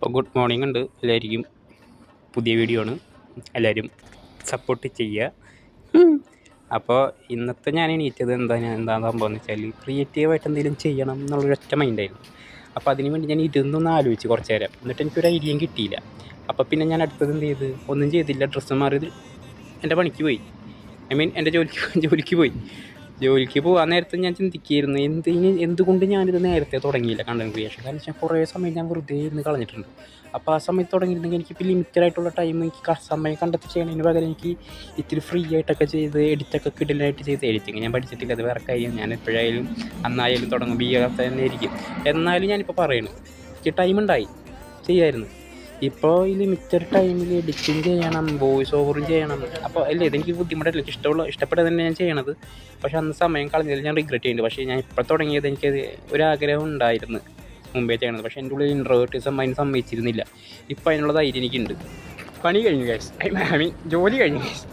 അപ്പോൾ good morning ഉണ്ട് എല്ലാവർക്കും. പുതിയ വീഡിയോ ആണ്, എല്ലാവരും സപ്പോർട്ട് ചെയ്യുക. അപ്പോൾ ഇന്നത്തെ ഞാൻ എണീറ്റത് എന്താ സംഭവം എന്ന് വെച്ചാൽ ക്രിയേറ്റീവായിട്ട് എന്തെങ്കിലും ചെയ്യണം എന്നുള്ളൊരൊറ്റ മൈൻഡായിരുന്നു. അപ്പോൾ അതിന് വേണ്ടി ഞാൻ ഇരുന്നൊന്ന് ആലോചിച്ച് കുറച്ച് നേരം, എന്നിട്ട് എനിക്കൊരു ഐഡിയയും കിട്ടിയില്ല. അപ്പോൾ പിന്നെ ഞാൻ അടുത്തത് എന്ത് ചെയ്ത്, ഒന്നും ചെയ്തില്ല, ഡ്രസ്സ് മാറിയത് എൻ്റെ പണിക്ക് പോയി. എൻ്റെ ജോലിക്ക് പോയി. ജോലിക്ക് പോകാൻ നേരത്തെ ഞാൻ ചിന്തിക്കുകയായിരുന്നു എന്തുകൊണ്ട് ഞാനിത് നേരത്തെ തുടങ്ങിയില്ല കണ്ടൻറ് ക്രിയേഷൻ. കാരണം വെച്ചാൽ കുറേ സമയം ഞാൻ വെറുതെ ഇരുന്ന് കളഞ്ഞിട്ടുണ്ട്. അപ്പോൾ ആ സമയത്ത് തുടങ്ങിയിരുന്നെങ്കിൽ എനിക്കിപ്പോൾ ലിമിറ്റഡ് ആയിട്ടുള്ള ടൈം എനിക്ക് സമയം കണ്ടെത്തി ചെയ്യണതിന് പകരം എനിക്ക് ഇത്തിരി ഫ്രീ ആയിട്ടൊക്കെ ചെയ്ത് എഡിറ്റൊക്കെ കിടലായിട്ട് ചെയ്ത്, എഡിറ്റിങ് ഞാൻ പഠിച്ചിട്ടില്ല, അത് വേറെ കാര്യം. ഞാൻ എപ്പോഴായാലും അന്നായാലും തുടങ്ങുമ്പോൾ ഈ അവസ്ഥ തന്നെ ആയിരിക്കും. എന്നാലും ഞാനിപ്പോൾ പറയണു, എനിക്ക് ടൈം ഉണ്ടായി ചെയ്യായിരുന്നു. ഇപ്പോൾ ഈ ലിമിറ്റഡ് ടൈമിൽ എഡിറ്റിങ് ചെയ്യണം, വോയിസ് ഓവറും ചെയ്യണം. അപ്പോൾ അല്ലേ ഇതെനിക്ക് ബുദ്ധിമുട്ടല്ല, എനിക്ക് ഇഷ്ടപ്പെട്ടത് തന്നെ ഞാൻ ചെയ്യണത്. പക്ഷെ അന്ന് സമയം കളഞ്ഞതിൽ ഞാൻ റിഗ്രറ്റ് ചെയ്യുന്നുണ്ട്. പക്ഷേ ഞാൻ ഇപ്പോൾ തുടങ്ങിയത് എനിക്കത് ഒരാഗ്രഹം ഉണ്ടായിരുന്നു മുമ്പേ ചെയ്യണത്. പക്ഷേ എൻ്റെ ഉള്ളിൽ ഇൻട്രോവേർട്ടിസം അതിന് സമ്മതിച്ചിരുന്നില്ല. ഇപ്പോൾ അതിനുള്ള ധൈര്യം എനിക്കുണ്ട്. പണി കഴിഞ്ഞു ഗൈസ്, ജോലി കഴിഞ്ഞു ഗൈസ്.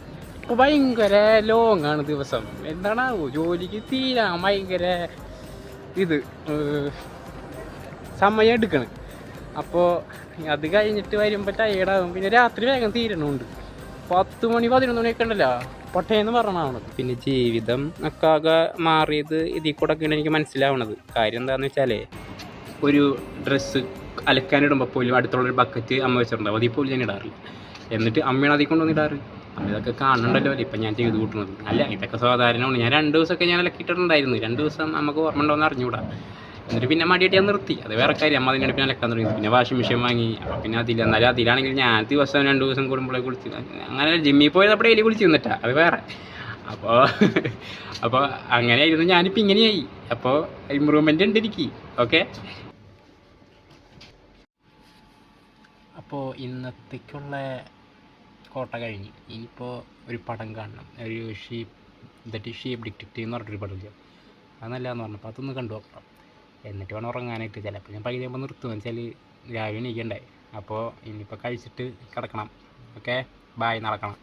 ഇപ്പോൾ ഭയങ്കര ലോങ്ങാണ് ദിവസം. എന്താണാവോ ജോലിക്ക് തീരാൻ ഭയങ്കര സമയം എടുക്കണം. അപ്പോൾ അത് കഴിഞ്ഞിട്ട് വരുമ്പോൾ ടയേർഡാകും. പിന്നെ രാത്രി വേഗം തീരണമുണ്ട്. 10 മണി 11 മണിയൊക്കെ ഉണ്ടല്ലോ പൊട്ടയെന്ന് പറഞ്ഞാണത്. പിന്നെ ജീവിതം ഒക്കെ ആകെ മാറിയത് ഇതിൽ കൂടെ ഒക്കെയാണ് എനിക്ക് മനസ്സിലാവണത്. കാര്യം എന്താണെന്ന് വെച്ചാൽ, ഒരു ഡ്രസ്സ് അലക്കാനിടുമ്പോൾ പോലും അടുത്തുള്ളൊരു ബക്കറ്റ് അമ്മ വെച്ചിട്ടുണ്ടാവും, അതിൽ പോലും ഞാൻ ഇടാറില്ല. എന്നിട്ട് അമ്മയാണ് അതിൽ കൊണ്ടുവന്ന് ഇടാറ്. അമ്മ ഇതൊക്കെ കാണണ്ടല്ലോ ഇപ്പം ഞാൻ ചെയ്ത് കൂട്ടുന്നത്. അല്ല, ഇതൊക്കെ സാധാരണമാണ്. ഞാൻ 2 ദിവസമൊക്കെ ഞാൻ അലക്കിയിട്ടുണ്ടായിരുന്നു. 2 ദിവസം നമുക്ക് ഓർമ്മ ഉണ്ടോയെന്ന് അറിഞ്ഞുകൂടാ. എന്നിട്ട് പിന്നെ മടിയായിട്ട് ഞാൻ നിർത്തി. അത് വേറെ കാര്യം. അമ്മ അതിൻ്റെ പിന്നെ അലക്കാൻ തുടങ്ങി. പിന്നെ വാഷിംഗ് മെഷീൻ വാങ്ങി. അപ്പോൾ പിന്നെ എന്നാലും അതിലാണെങ്കിൽ ഞാൻ ദിവസം 2 ദിവസം കൂടുമ്പോഴേ കുളിച്ച്, അങ്ങനെ ജിമ്മിൽ പോയത് അപ്പോൾ ഡെയിലി കുളിച്ച് നിന്നിട്ടാ, അത് വേറെ. അപ്പോൾ അങ്ങനെയായിരുന്നു. ഞാനിപ്പോൾ ഇങ്ങനെയായി. അപ്പോൾ ഇമ്പ്രൂവ്മെൻ്റ് ഉണ്ട് എനിക്ക്. ഓക്കെ, അപ്പോൾ ഇന്നത്തേക്കുള്ള കോട്ട കഴിഞ്ഞ് ഇനിയിപ്പോൾ ഒരു പടം കാണണം. ഒരു ഷീപ്പ് ഡിറ്റക്റ്റീവ് എന്ന് പറഞ്ഞിട്ടൊരു പടമില്ല, അത് നല്ലതെന്ന് പറഞ്ഞപ്പോൾ അതൊന്ന് കണ്ടു നോക്കണം. എന്നിട്ട് വേണം ഉറങ്ങാനായിട്ട്. ചിലപ്പോൾ ഞാൻ പകുതിയാകുമ്പോൾ നിർത്തുമെന്ന് വെച്ചാൽ രാവിലെ എണീക്കണ്ടേ. അപ്പോൾ ഇനിയിപ്പോൾ കഴിച്ചിട്ട് കിടക്കണം. ഓക്കെ, ബായ്, നടക്കണം.